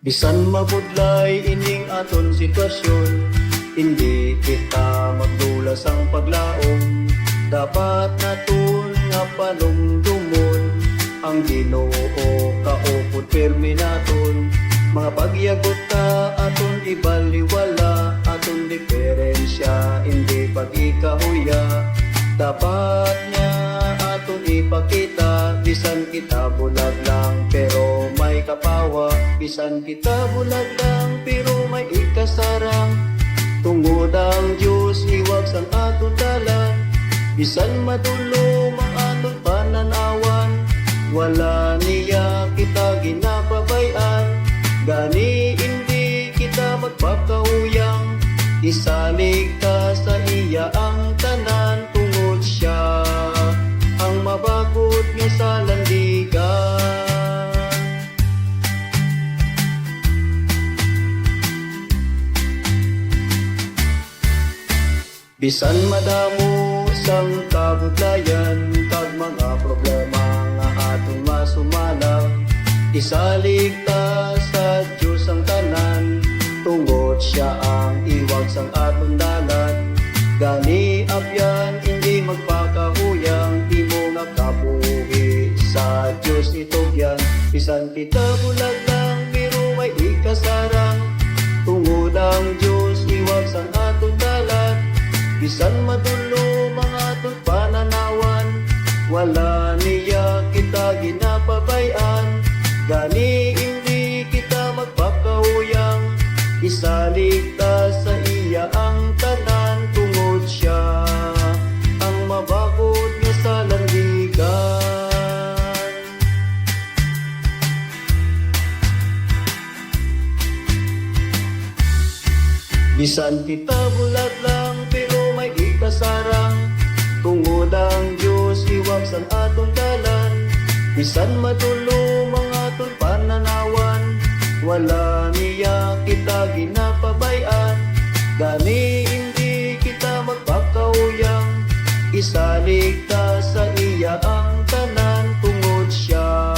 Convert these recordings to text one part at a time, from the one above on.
Bisan mabudlay ining aton sitwasyon, hindi kita magdulas ang paglaom. Dapat naton nga panumdumon ang Ginoo, kaupod permi naton. Mga pagyagot ta aton ibaliwala, aton diferensya hindi pag-ikahuya. Dapat niya aton ipakita, bisan kita bulag lang pero may kapawa. Bisan kita bulag lang pero may ikasarang, tungod ang Diyos iwag sang aton dalan. Bisan madulom ang aton pananawan, wala niya kita ginapabayan. Gani hindi kita magpakahuyang, isalig ka sa iya ang tanan. Tungod siya ang mabagod nga sa landigan. Bisan madamo sang kabudlayan, kag mga problema nga atong masumalang, isalig ta sa Diyos ang tanan. Tungod siya ang iwag sang aton dalan. Gani abyan hindi magpakahuyang, imo nga kabuhi sa Diyos itugyan. Bisan kita bulag lang pero may ikasarang, tungod ang Diyos iwag sang aton dalan. Bisan madulo mga aton pananawan, wala niya kita ginapabayan. Gani hindi kita magpakahuyang, isalig ta sa iya ang tanan. Tungod siya ang mabagod nga sa landigan. Bisan kita bulag lang pero may ikasarang, tungod ang Diyos iwag sang aton dalan. Bisan matulong mga aton pananawan, wala niya kita ginapabayan. Gani hindi kita magpakahuyang, isalig ta sa iya ang tanan. Tungod siya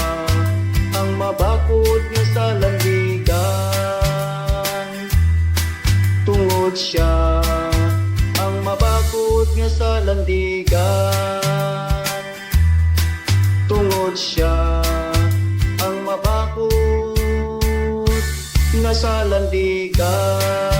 ang mabakod nga sa landigan. Tungod siya ang mabakod nga sa landigan. Tungod siya ang mabakod nga sa landigan.